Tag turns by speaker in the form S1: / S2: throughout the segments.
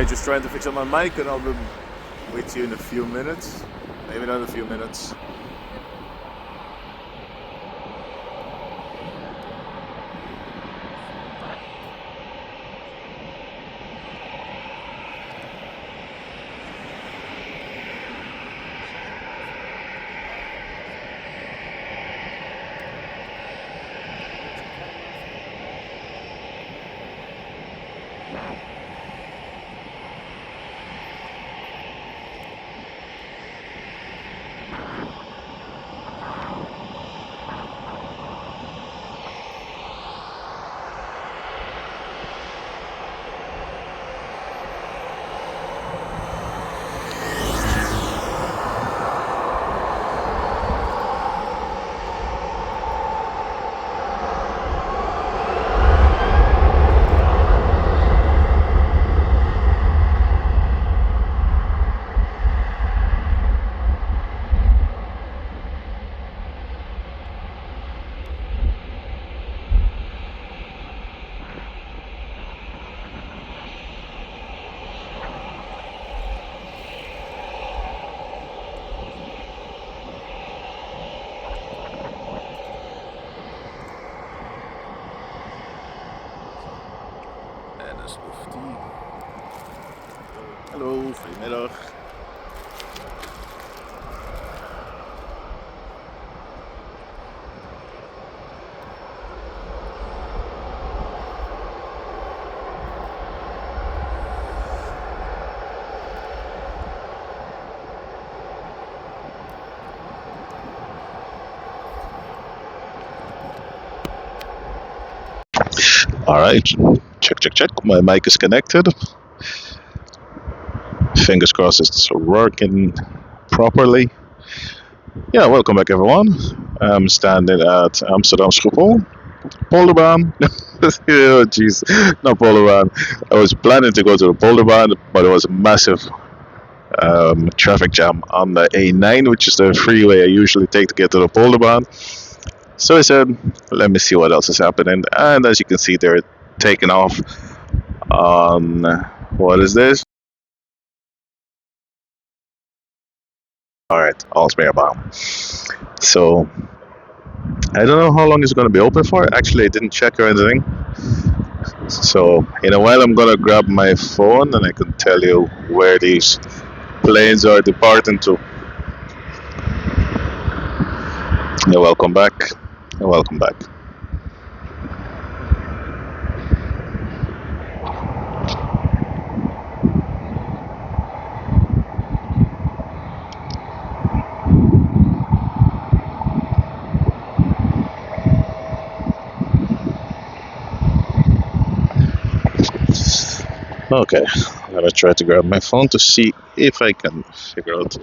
S1: just trying to fix up my mic, and I'll be with you in a few minutes. Maybe not a few minutes. En dat is of die. Hallo, goedemiddag. Alright, check. My mic is connected. Fingers crossed it's working properly. Yeah, welcome back everyone. I'm standing at Amsterdam Schiphol. Polderbaan. Oh jeez, not Polderbaan. I was planning to go to the Polderbaan, but there was a massive traffic jam on the A9, which is the freeway I usually take to get to the Polderbaan. So I said, let me see what else is happening. And as you can see, they're taking off on, what is this? Alright, Aalsmeerbaan. So, I don't know how long it's going to be open for. Actually, I didn't check or anything. So, in a while, I'm going to grab my phone and I can tell you where these planes are departing to. You're welcome back. You're welcome back. Okay, I'm gonna try to grab my phone to see if I can figure out.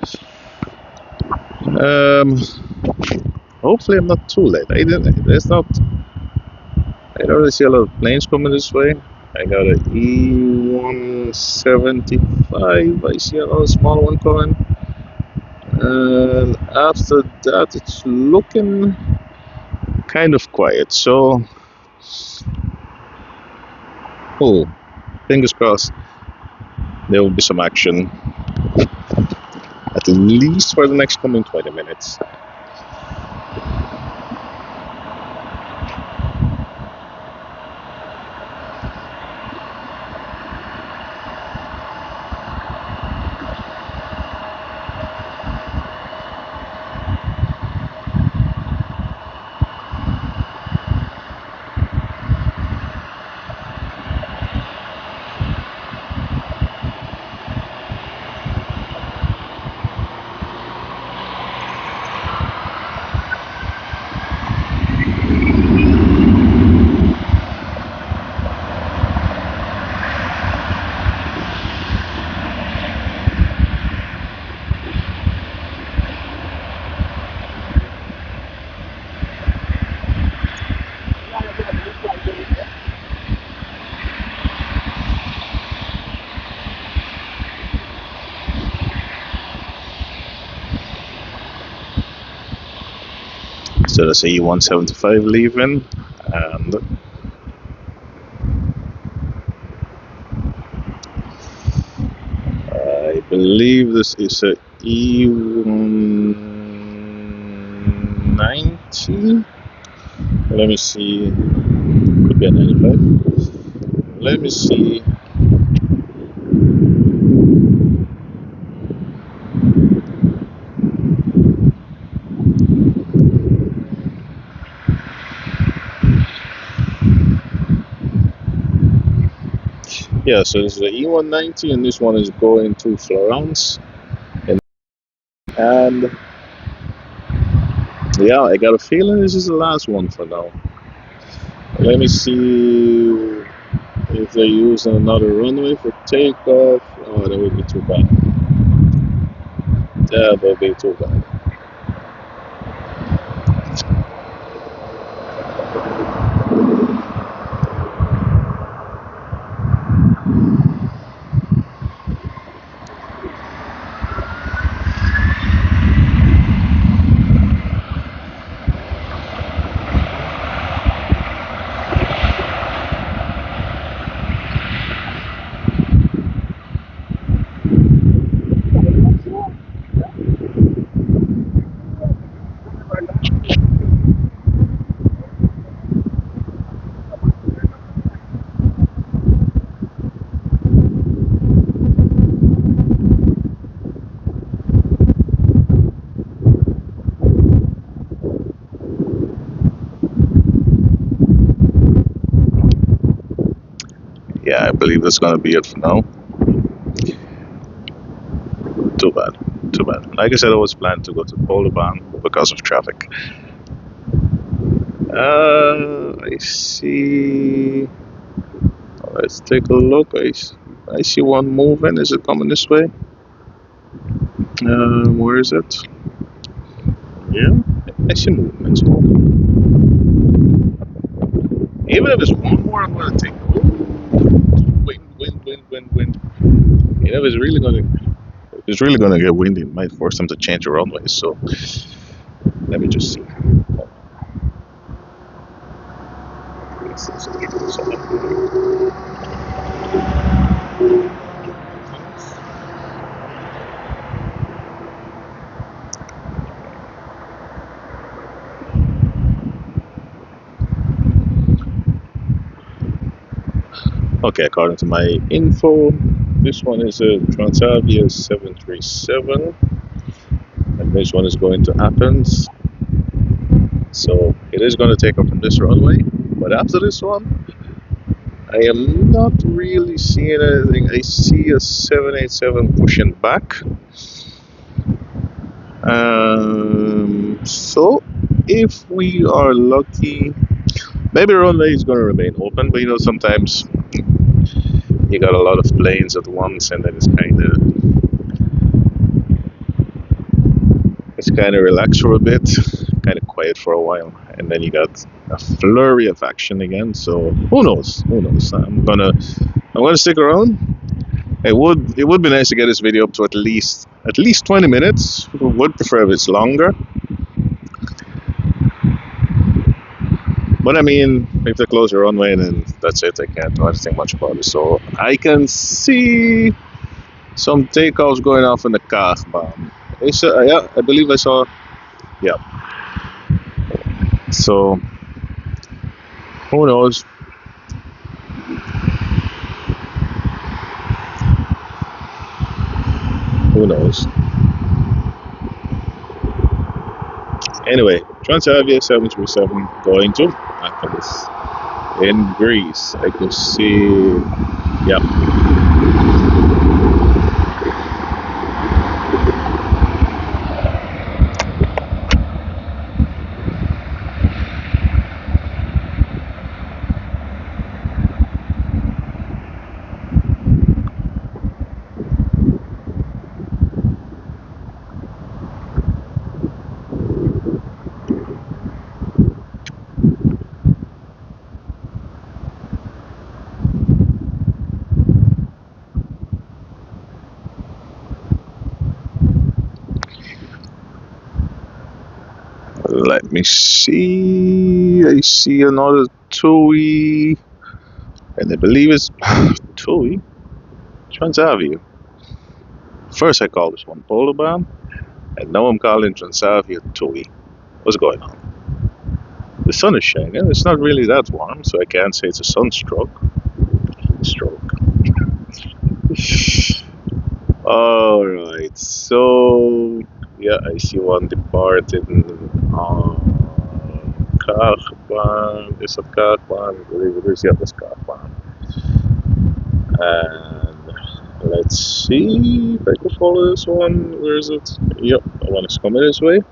S1: Hopefully I'm not too late. I don't really see a lot of planes coming this way. I got an E175. I see another small one coming. And after that, it's looking kind of quiet. So, oh, fingers crossed, there will be some action at least for the next coming 20 minutes. So that's a E175 leaving, and believe this is a E190. Let me see. Could be a 95. Let me see. Yeah, so this is the E190, and this one is going to Florence. And yeah, I got a feeling this is the last one for now. Let me see if they're using another runway for takeoff. Oh, that would be too bad. That would be too bad. Yeah, I believe that's gonna be it for now. Too bad. Too bad. Like I said, I was planning to go to Aalsmeerbaan because of traffic. I see. Let's take a look. I see one moving. Is it coming this way? Where is it? Yeah, I see movement. Even if it's one more, I'm gonna take. Wind. You know, it's really gonna get windy. It might force them to change the runway. So let me just see. Okay, according to my info, this one is a Transavia 737, and this one is going to Athens. So it is going to take off from this runway, but after this one, I am not really seeing anything. I see a 787 pushing back. So if we are lucky, maybe the runway is going to remain open, but you know, sometimes you got a lot of planes at once, and then it's kind of relaxed for a bit, kind of quiet for a while, and then you got a flurry of action again. So who knows? Who knows? I'm gonna stick around. It would be nice to get this video up to at least 20 minutes. Would prefer if it's longer. But I mean, if they close the runway, then that's it. I can't do anything much about it. So I can see some takeoffs going off in the Aalsmeerbaan. Yeah, I believe I saw. Yeah. So who knows? Who knows? Anyway, Transavia 737 going to Athens in Greece. I can see. Yeah. Let me see. I see another TUI, and I believe it's TUI Transavia. First I called this one Polderbaan, and now I'm calling Transavia TUI. What's going on? The sun is shining. It's not really that warm, so I can't say it's a sunstroke. Stroke. Alright, so yeah, I see one departing Kaagbaan. Is that Kaagbaan? I believe it is. Yeah, that's Kaagbaan. And let's see if I can follow this one. Where is it? Yep, one is coming this way.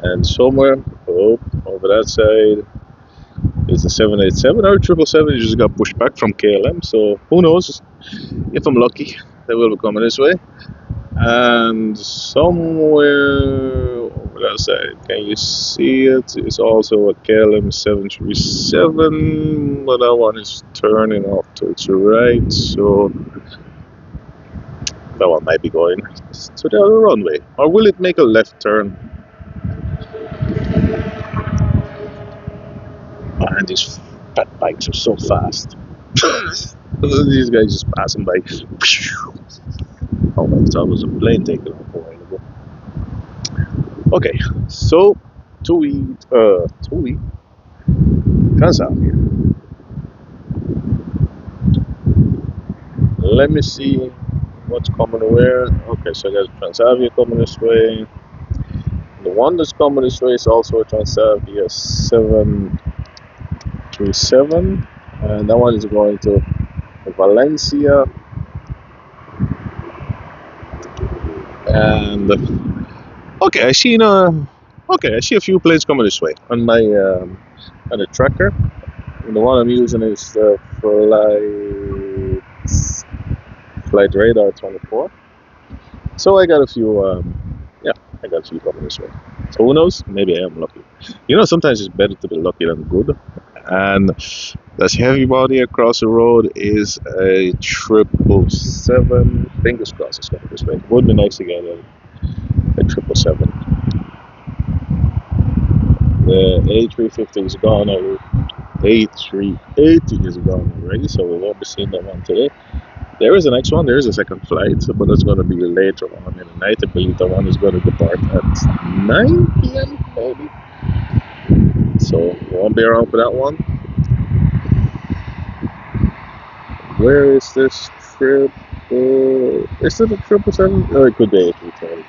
S1: And somewhere, over that side is the 787 or 777. Just got pushed back from KLM, so who knows? If I'm lucky, they will be coming this way. And somewhere over that side, can you see it? It's also a KLM 737, but that one is turning off to its right, so that one might be going to the other runway. Or will it make a left turn? And these fat bikes are so fast. These guys just passing by. Oh, that was a plane taking off a while ago. Okay, so TUI, Transavia. Let me see what's coming where. Okay, so I got Transavia coming this way. The one that's coming this way is also a Transavia 737, and that one is going to Valencia. And okay, I see a few planes coming this way on my on the tracker. And the one I'm using is Flight Radar 24. So I got a few, I got a few coming this way. So who knows? Maybe I am lucky. Sometimes it's better to be lucky than good. And this heavy body across the road is a 777. Fingers crossed it's coming this way. It would be nice to get a 777. The A350 is gone already. A380 is gone already, so we won't be seeing that one today. There is the next one. There is a second flight, but it's going to be later on in the night. I believe that one is going to depart at 9 p.m. maybe. So we won't be around for that one. Where is this trip? Is it a 777? Or it could be A320.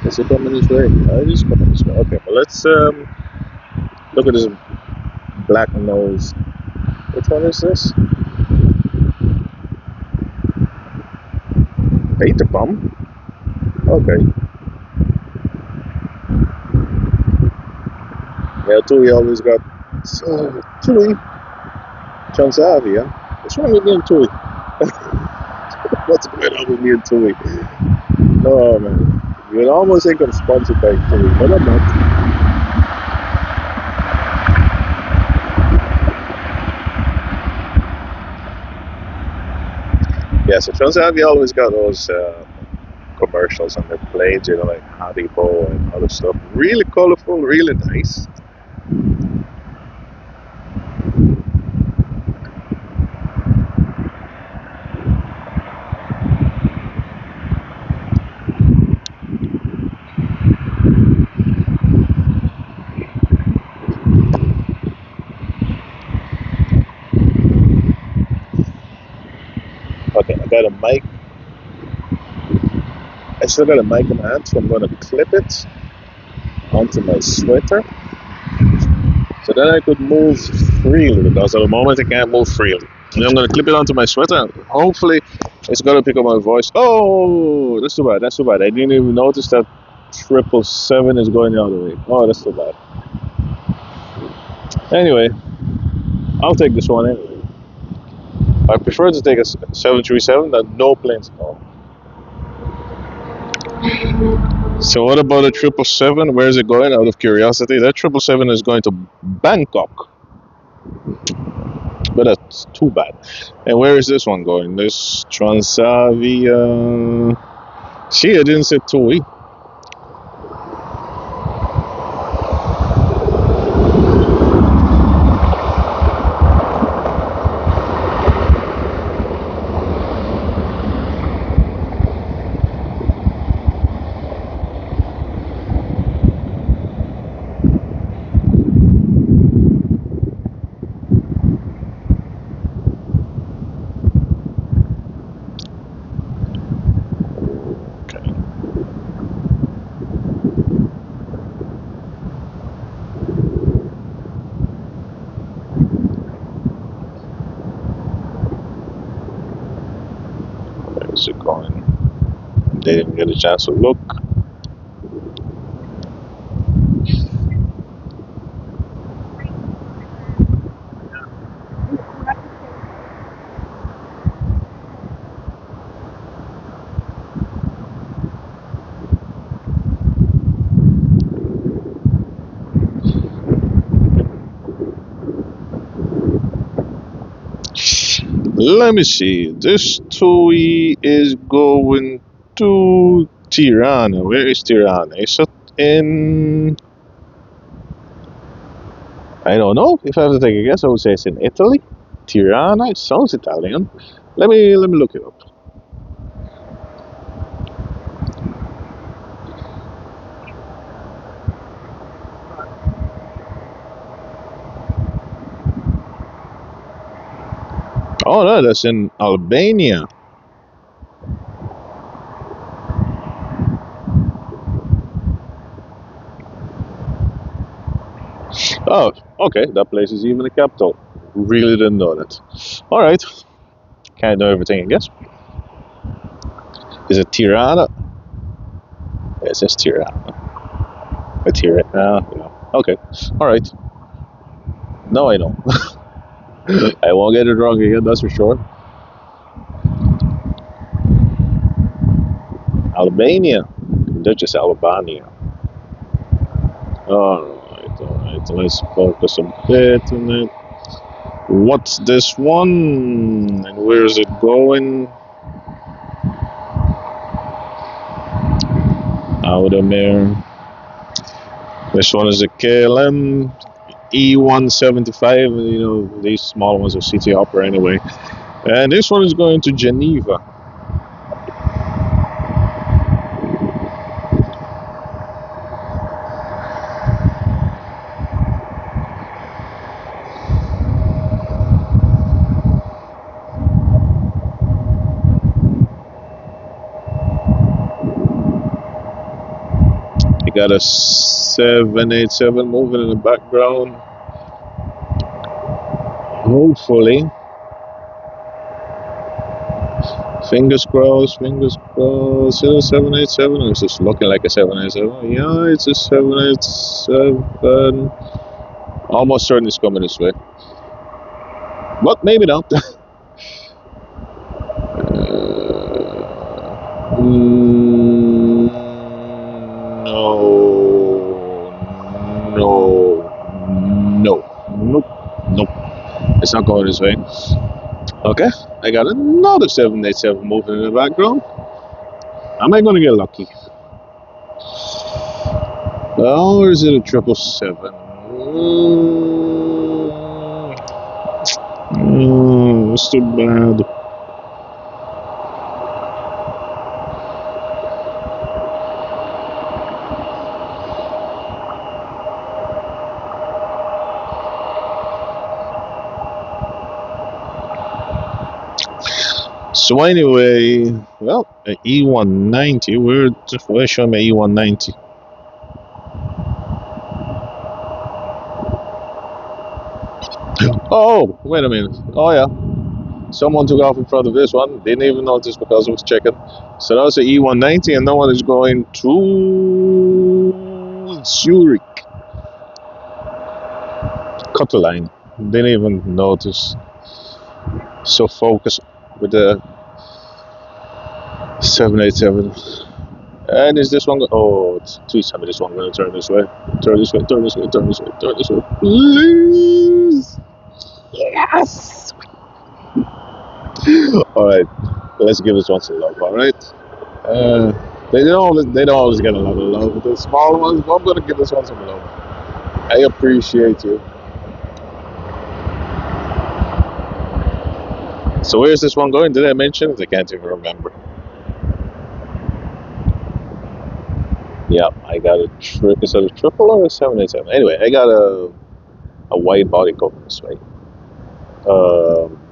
S1: Is it coming this way? It is coming this way. Okay, well let's look at this black nose. Which one is this? Painter bomb? Okay. Yeah, TUI always got TUI Transavia. What's wrong with me and TUI? What's going on with me and TUI? Oh man, you'd almost think I'm sponsored by TUI, but I'm not. Yeah, so Transavia always got those commercials on their planes, like Haribo and other stuff. Really colorful, really nice. Okay, I got a mic. I still got a mic in my hand, so I'm going to clip it onto my sweater. So then I could move freely, because at the moment I can't move freely. And I'm going to clip it onto my sweater, and hopefully it's going to pick up my voice. Oh, that's too bad, that's too bad. I didn't even notice that 777 is going the other way. Oh, that's too bad. Anyway, I'll take this one anyway. I prefer to take a 737 than no planes at all. So what about a 777? Where is it going? Out of curiosity, that 777 is going to Bangkok. But that's too bad. And where is this one going? This Transavia. See, I didn't say TUI. They didn't get a chance to look. Let me see. This TUI is going to Tirana. Where is Tirana? Is it in? I don't know. If I have to take a guess, I would say it's in Italy. Tirana. It sounds Italian. Let me look it up. Oh no, that's in Albania. Oh, okay. That place is even the capital. Really didn't know that. All right. Can't know everything, I guess. Is it Tirana? Yes, it's Tirana. A Tirana. Yeah. Okay. All right. Now I know. I won't get it wrong again. That's for sure. Albania. Dutch is Albania. Alright. Let's focus a bit on it. What's this one? And where is it going? Aalsmeerbaan. This one is the KLM E175. You know, these small ones are city hopper anyway. And this one is going to Geneva. You got a 787 moving in the background. Hopefully. Fingers crossed, fingers crossed. Is it a 787 or is this looking like a 787? Yeah, it's a 787. Almost certain it's coming this way. But maybe not. No. Nope. Nope. It's not going this way. Okay, I got another 787 moving in the background. Am I going to get lucky? Or is it a 777? It's too bad. So anyway, well, an E190. Where's showing my E190? Oh, wait a minute. Oh yeah, someone took off in front of this one. Didn't even notice because I was checking. So that was an E190, and no one is going to Zurich. Cut the line. Didn't even notice. So focus with the 787. And is this one? Oh, please tell me this one going to turn this way. Turn this way. Turn this way. Turn this way. Turn this way. Please. Yes. All right. Let's give this one some love. All right. They don't always get a lot of love with the small ones, but I'm going to give this one some love. I appreciate you. So where's this one going? Did I mention it? I can't even remember. Yeah, I got a is it a triple or a 787? Anyway, I got a wide body coming this way.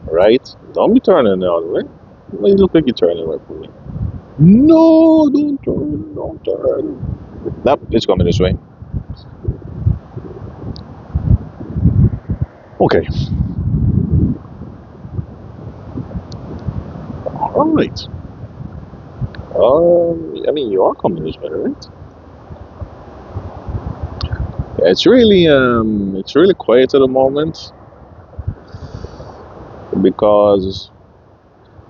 S1: Right? Don't be turning the other way. You look like you're turning away from me. No, don't turn, don't turn. Nope, it's coming this way. Okay. Alright. I mean, you are coming this way, right? Yeah, it's really quiet at the moment because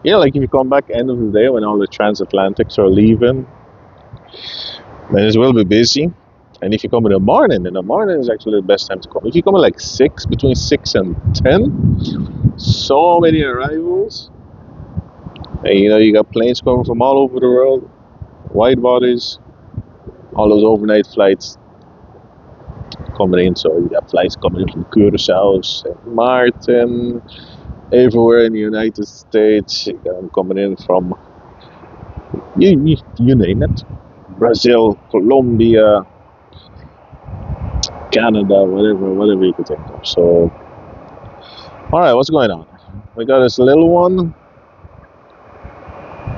S1: yeah, like if you come back end of the day when all the transatlantics are leaving, then it will be busy. And if you come in the morning is actually the best time to come. If you come at like six, between 6 and 10, so many arrivals, and you got planes coming from all over the world, wide bodies, all those overnight flights coming in. So you got flights coming in from Curacao, St. Martin, everywhere in the United States. You got them coming in from you name it, Brazil, Colombia, Canada, whatever you could think of. So, all right, what's going on? We got this little one.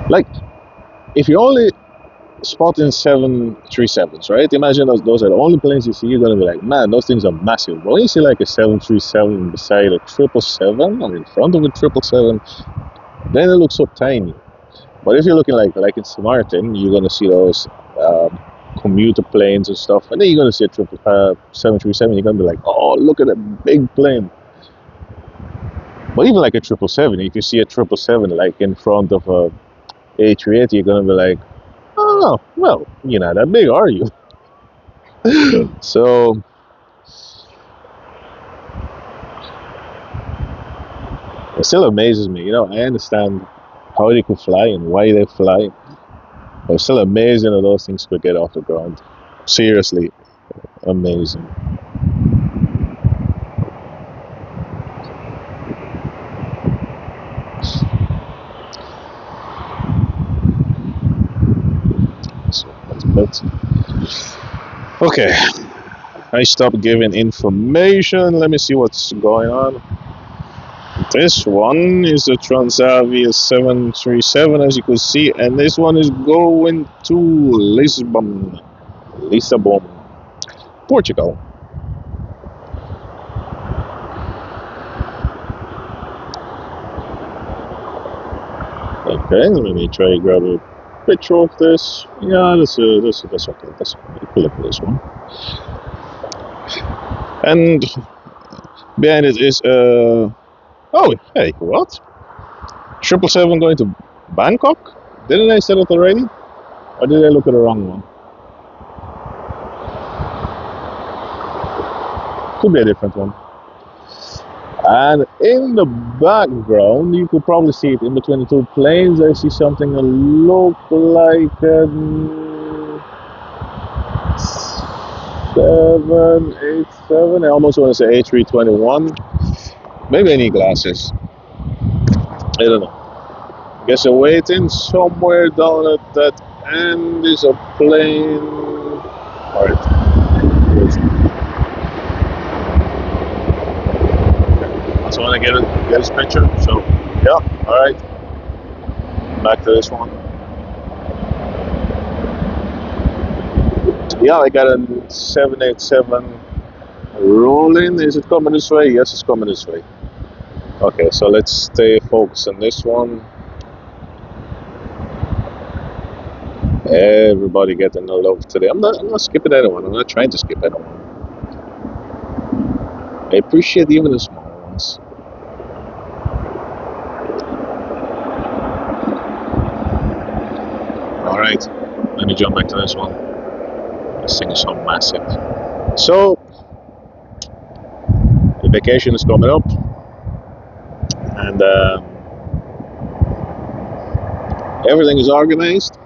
S1: Like, if you only spotting 737s, right? Imagine those are the only planes you see. You're gonna be like, man, those things are massive. But when you see like a 737 beside a 777 or in front of a 777, then it looks so tiny. But if you're looking like in St. Martin, you're gonna see those commuter planes and stuff, and then you're gonna see a 737. You're gonna be like, oh, look at that big plane. But even like a 777, if you see a 777 like in front of a A380, you're gonna be like, oh, well, you're not that big, are you? So it still amazes me. I understand how they could fly and why they fly, but it's still amazing that those things could get off the ground. Seriously, amazing. So that's it. Okay, I stopped giving information. Let me see what's going on. This one is a Transavia 737, as you can see, and this one is going to Lisbon, Portugal. Okay, let me try to grab a picture of this. Yeah, that's okay. That's okay. You can look at this one. And behind it is oh, hey, what? 777 going to Bangkok? Didn't I say it already? Or did I look at the wrong one? Could be a different one. And in the background, you could probably see it in between the two planes. I see something that look like 787. I almost want to say A321. Maybe I need glasses. I don't know. Guess I'm waiting somewhere down at that end is a plane. Alright. So I want to get his picture. So yeah, alright. Back to this one. Yeah, I got a 787 rolling. Is it coming this way? Yes, it's coming this way. Okay, so let's stay focused on this one. Everybody getting the love today. I'm not skipping anyone. I'm not trying to skip anyone. I appreciate even the small ones. Alright, let me jump back to this one. This thing is so massive. So, the vacation is coming up, and everything is organized,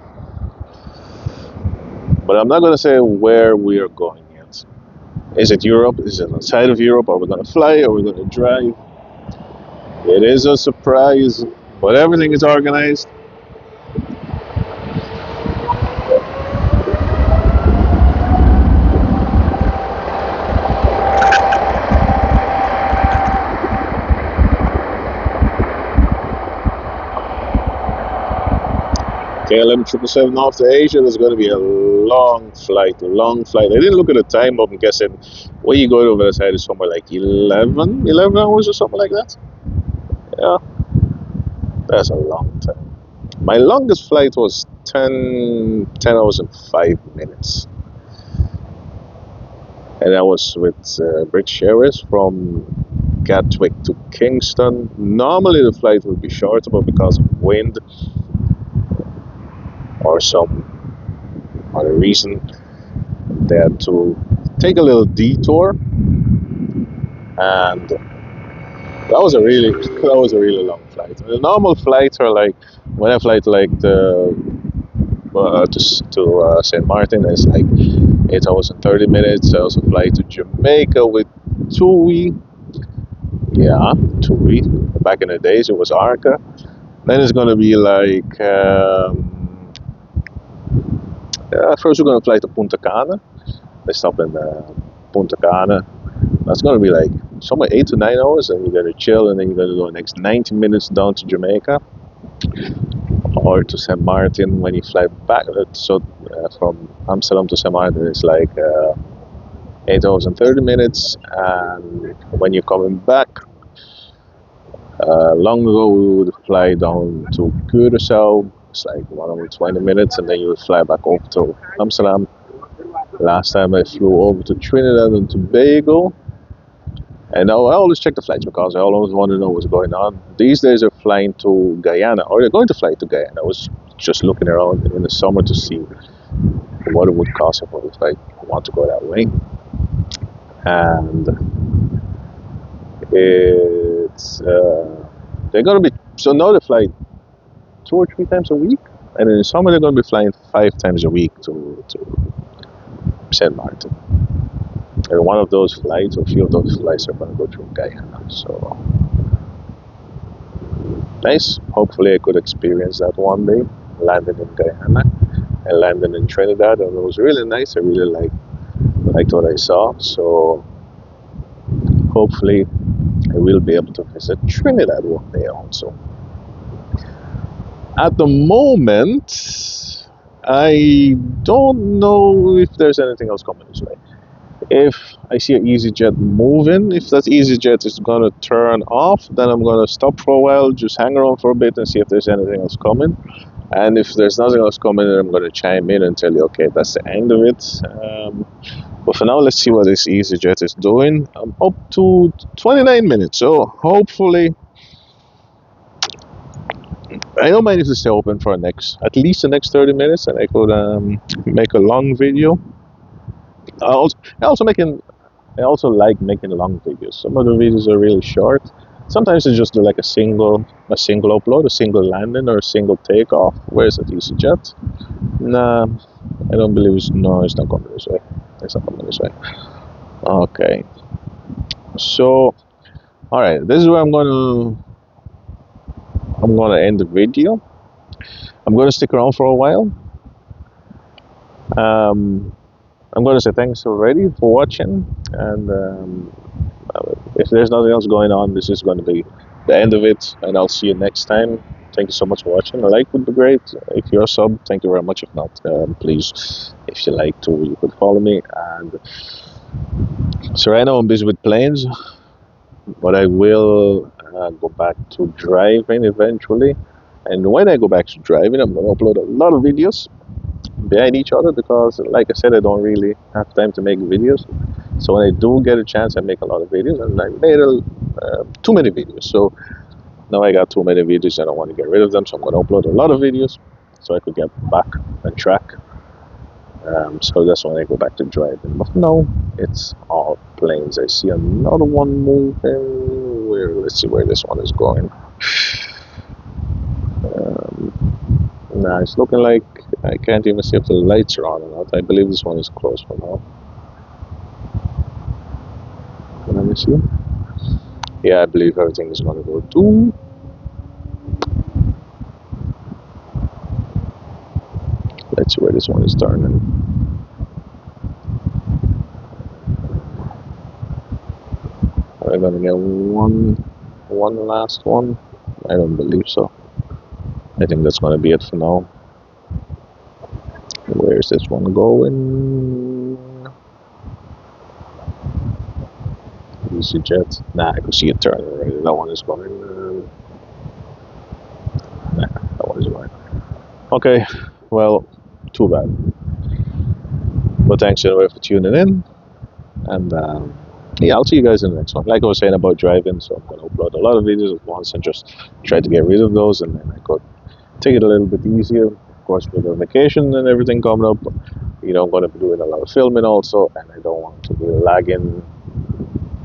S1: but I'm not going to say where we are going yet. Is it Europe? Is it outside of Europe? Are we going to fly? Are we going to drive? It is a surprise, but everything is organized. KLM 777 off to Asia. There's going to be a long flight. I didn't look at the time, but I'm guessing when you go over the side is somewhere like 11 hours or something like that. Yeah, that's a long time. My longest flight was 10 hours and 5 minutes. And I was with British Airways from Gatwick to Kingston. Normally the flight would be shorter, but because of wind or some other reason, they had to take a little detour, and that was a really long flight. The normal flights are like, when I fly to like St. Martin, it's like 8 hours and 30 minutes. I also fly to Jamaica with TUI. Yeah, TUI. Back in the days, it was Arca. Then it's gonna be like first we're gonna fly to Punta Cana. They stop in Punta Cana. That's gonna be like somewhere 8 to 9 hours, and you're gonna chill, and then you're gonna go the next 90 minutes down to Jamaica or to St. Martin when you fly back. So from Amsterdam to St. Martin, it's like 8 hours and 30 minutes, and when you're coming back, long ago we would fly down to Curaçao. It's like 1 hour and 20 minutes, and then you would fly back over to Amsterdam. Last time I flew over to Trinidad and Tobago, and now I always check the flights because I always want to know what's going on. These days they're flying to Guyana, or they're going to fly to Guyana. I was just looking around in the summer to see what it would cost if I want to go that way. And it's they're going to be, so now they fly 2 or 3 times a week, and in the summer they're going to be flying 5 times a week to St. Martin. And one of those flights, or a few of those flights, are going to go through Guyana. So nice. Hopefully I could experience that one day, landing in Guyana and landing in Trinidad, and it was really nice. I really liked what I saw. So hopefully I will be able to visit Trinidad one day also. At the moment, I don't know if there's anything else coming this way. If I see an EasyJet moving, if that EasyJet is gonna turn off, then I'm gonna stop for a while, just hang around for a bit and see if there's anything else coming. And if there's nothing else coming, then I'm gonna chime in and tell you, okay, that's the end of it. But for now, let's see what this EasyJet is doing. I'm up to 29 minutes, so hopefully I don't mind if they stay open for at least the next 30 minutes, and I could make a long video. I also like making long videos. Some of the videos are really short. Sometimes I just do like a single upload, a single landing, or a single takeoff. Where's that EasyJet? Nah, I don't believe it's not coming this way. It's not coming this way. Okay. So, all right, this is where I'm gonna end the video. I'm gonna stick around for a while. I'm gonna say thanks already for watching, and if there's nothing else going on, this is going to be the end of it, and I'll see you next time. Thank you so much for watching. A like would be great. If you're a sub, thank you very much. If not, please, if you like to, you could follow me. And so right now I'm busy with planes, but I will go back to driving eventually. And when I go back to driving, I'm going to upload a lot of videos behind each other, because like I said, I don't really have time to make videos. So when I do get a chance, I make a lot of videos, and I made too many videos. So now I got too many videos, and I want to get rid of them. So I'm going to upload a lot of videos so I could get back on track. So that's when I go back to driving. But no, it's all planes. I see another one moving. Let's see where this one is going. Nah, it's looking like I can't even see if the lights are on or not. I believe this one is closed for now. Let me see. Yeah, I believe everything is going to go too. Let's see where this one is turning. We're going to get one last one. I don't believe so. I think that's going to be it for now. Where's this one going? EasyJet. Nah, I can see it turning already. That one is going. Nah, that one is going. Okay, well, too bad. But thanks anyway for tuning in. And yeah, I'll see you guys in the next one. Like I was saying about driving, so I'm going to upload a lot of videos at once and just try to get rid of those, and then I could take it a little bit easier. Of course, with the vacation and everything coming up, I'm going to be doing a lot of filming also, and I don't want to be lagging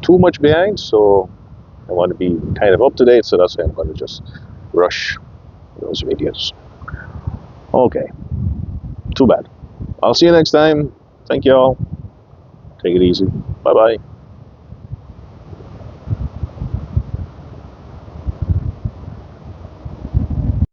S1: too much behind. So I want to be kind of up to date. So that's why I'm going to just rush those videos. Okay, too bad. I'll see you next time. Thank you all. Take it easy. Bye bye.